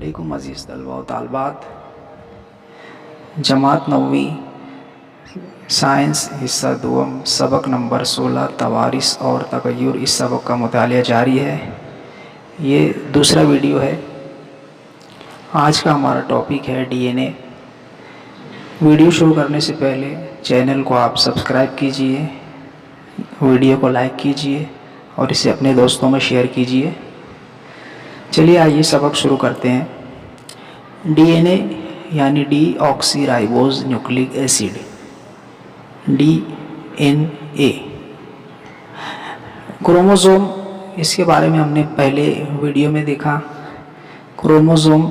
अस्सलामुअलैकुम अज़ीज़ तलबा व तालबात। जमात नौवीं साइंस हिस्सा दुम सबक नंबर 16 तवारिस और तगय्युर, इस सबक का मुतालिया जारी है। ये दूसरा वीडियो है। आज का हमारा टॉपिक है डीएनए। वीडियो शुरू करने से पहले चैनल को आप सब्सक्राइब कीजिए, वीडियो को लाइक कीजिए और इसे अपने दोस्तों में शेयर कीजिए। चलिए आइए सबक शुरू करते हैं। डीएनए यानी D oxy ribose nucleic acid, DNA. Chromosome, इसके बारे में हमने पहले वीडियो में देखा। क्रोमोसोम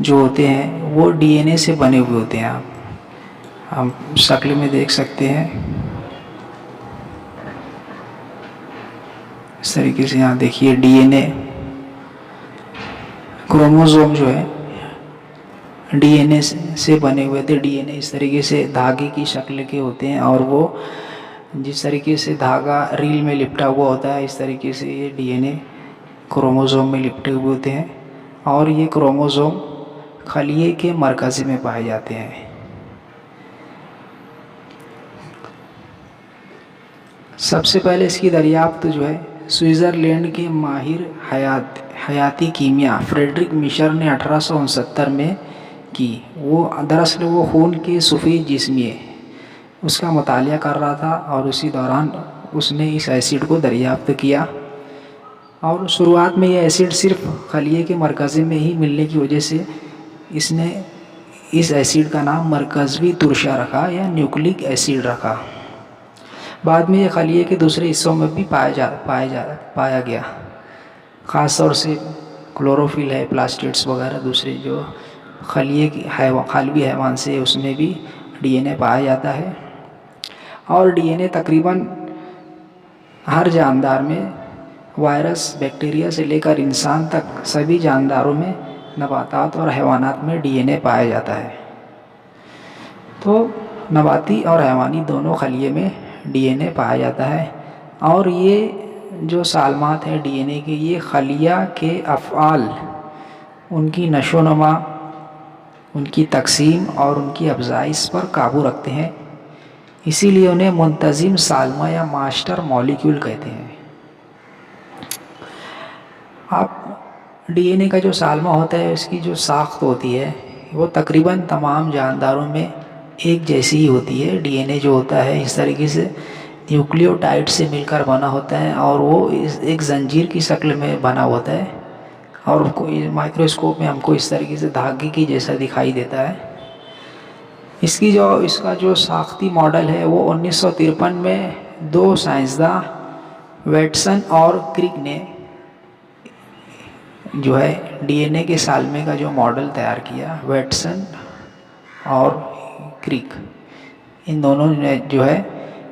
जो होते हैं वो डीएनए से बने हुए होते हैं। हम शक्ल में देख सकते हैं, इस तरीके से। यहाँ देखिए डीएनए, क्रोमोसोम जो है डीएनए से बने हुए थे। डीएनए इस तरीके से धागे की शक्ल के होते हैं और वो जिस तरीके से धागा रील में लिपटा हुआ होता है, इस तरीके से ये डीएनए क्रोमोसोम में लिपटे हुए होते हैं। और ये क्रोमोसोम खलिए के मरकज़ में पाए जाते हैं। सबसे पहले इसकी दरियाफ्त जो है स्विट्ज़रलैंड के माहिर हयाती कीमिया फ्रेडरिक मिशर ने 1869 में की। वो दरअसल वो खून के सफ़ेद जिस्म उसका मुतालिया कर रहा था और उसी दौरान उसने इस एसिड को दरियाफ्त किया। और शुरुआत में ये एसिड सिर्फ खलिए के मरकज़ में ही मिलने की वजह से इसने इस एसिड का नाम मरकज़वी तुरशा रखा या न्यूक्लिक एसिड रखा। बाद में ये खलिए के दूसरे हिस्सों में भी पाया गया। ख़ास तौर से क्लोरोफिल है, प्लास्टिड्स वगैरह दूसरे जो खलिए की खालवी हैवान से, उसमें भी डीएनए पाया जाता है। और डीएनए तकरीबन हर जानदार में, वायरस, बैक्टीरिया से लेकर इंसान तक सभी जानदारों में, नबातात और हैवानात में डीएनए पाया जाता है। तो नबाती और हैवानी दोनों खलिए में डीएनए पाया जाता है। और ये जो सालमात हैं डीएनए के, ये खलिया के अफ़आल, उनकी नशोनुमा, उनकी तकसीम और उनकी अफज़ाइश पर काबू रखते हैं। इसीलिए उन्हें मुंतज़िम सालमा या मास्टर मॉलिक्यूल कहते हैं। अब डीएनए का जो सालमा होता है, इसकी जो साख्त होती है वो तकरीबन तमाम जानदारों में एक जैसी ही होती है। डीएनए जो होता है इस तरीके से न्यूक्लियोटाइड से मिलकर बना होता है और वो एक जंजीर की शक्ल में बना होता है। और कोई माइक्रोस्कोप में हमको इस तरीके से धागे की जैसा दिखाई देता है। इसका जो साख्ती मॉडल है वो 1953 में दो साइंसदान वैटसन और क्रिक ने जो है डीएनए के सालमे का जो मॉडल तैयार किया। वैटसन और क्रिक, इन दोनों ने जो है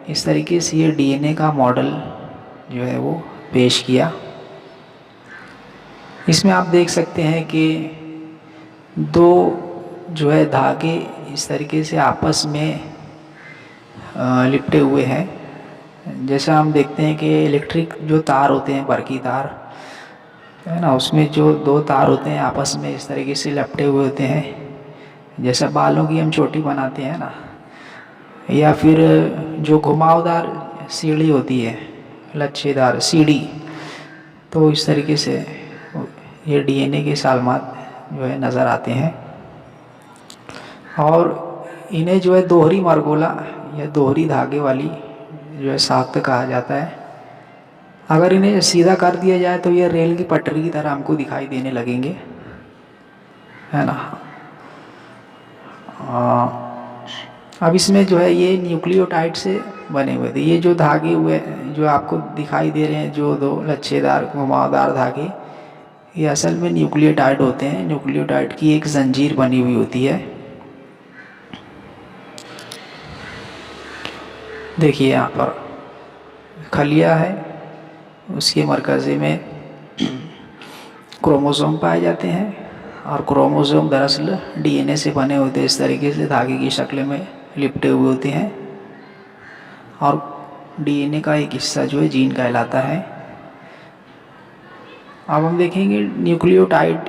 इस तरीके से ये डीएनए का मॉडल जो है वो पेश किया। इसमें आप देख सकते हैं कि दो जो है धागे इस तरीके से आपस में लिपटे हुए हैं। जैसा हम देखते हैं कि इलेक्ट्रिक जो तार होते हैं, बरकी तार है ना, उसमें जो दो तार होते हैं आपस में इस तरीके से लिपटे हुए होते हैं। जैसा बालों की हम चोटी बनाते हैं ना, या फिर जो घुमावदार सीढ़ी होती है, लच्छेदार सीढ़ी, तो इस तरीके से ये डीएनए के सालमात जो है नज़र आते हैं। और इन्हें जो है दोहरी मरगोला या दोहरी धागे वाली जो है साख्त कहा जाता है। अगर इन्हें सीधा कर दिया जाए तो ये रेल की पटरी की तरह हमको दिखाई देने लगेंगे, है ना। अब इसमें जो है ये न्यूक्लियोटाइड से बने हुए थे। ये जो धागे हुए जो आपको दिखाई दे रहे हैं, जो दो लच्छेदार घुमावदार धागे, ये असल में न्यूक्लियोटाइड होते हैं। न्यूक्लियोटाइड की एक जंजीर बनी हुई होती है। देखिए यहाँ पर खलिया है, उसके मरकज़ में क्रोमोसोम पाए जाते हैं। और क्रोमोसोम दरअसल डीएनए से बने होते हैं, इस तरीके से धागे की शक्ल में लिपटे हुए होते हैं। और डीएनए का एक हिस्सा जो है जीन कहलाता है। अब हम देखेंगे न्यूक्लियोटाइड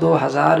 2000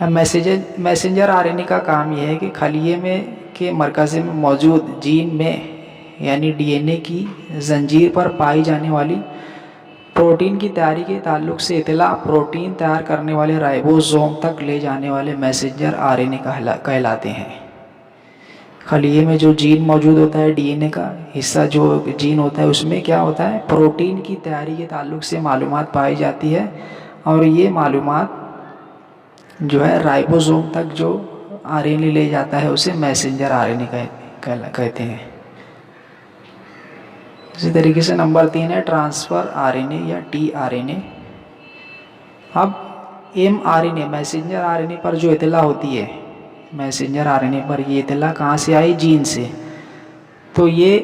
मैसेंजर आरएनए का काम यह है कि खलिए में के मरकज़ में मौजूद जीन में यानी डीएनए की जंजीर पर पाई जाने वाली प्रोटीन की तैयारी के ताल्लुक से इतला प्रोटीन तैयार करने वाले राइबोसोम तक ले जाने वाले मैसेंजर आरएनए कहलाते हैं। खलिए में जो जीन मौजूद होता है, डीएनए का हिस्सा जो जीन होता है, उसमें क्या होता है, प्रोटीन की तैयारी के ताल्लुक से मालूमात पाई जाती है और ये मालूमात जो है राइबोसोम तक जो आरएनए ले जाता है उसे मैसेंजर आरएनए कहते हैं। इसी तरीके से नंबर 3 है ट्रांसफ़र आरएनए या टीआरएनए। अब एमआरएनए मैसेंजर आरएनए पर जो इतला होती है, मैसेंजर आरएनए पर ये इतला कहाँ से आई, जीन से। तो ये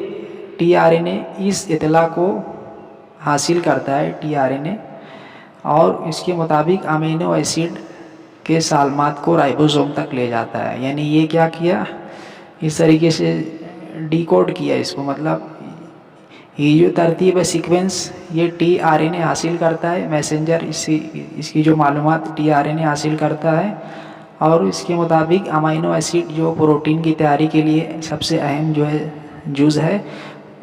टीआरएनए इस इतला को हासिल करता है, टीआरएनए, और इसके मुताबिक अमीनो एसिड के सालमात को राइबोसोम तक ले जाता है। यानी ये क्या किया, इस तरीके से डिकोड किया इसको, मतलब ये जो तरतीब है, सीक्वेंस, ये टीआरएनए हासिल करता है, मैसेंजर इसकी जो मालूमात टीआरएनए हासिल करता है और इसके मुताबिक अमीनो एसिड जो प्रोटीन की तैयारी के लिए सबसे अहम जो है जुज़ है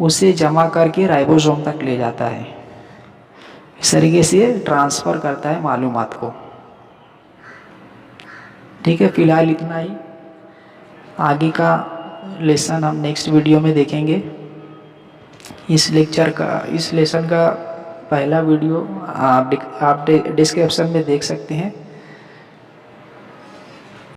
उसे जमा करके राइबोसोम तक ले जाता है। इस तरीके से ट्रांसफ़र करता है मालूमात को। ठीक है, फ़िलहाल इतना ही। आगे का लेसन हम नेक्स्ट वीडियो में देखेंगे। इस लेसन का पहला वीडियो आप डिस्क्रिप्शन में देख सकते हैं।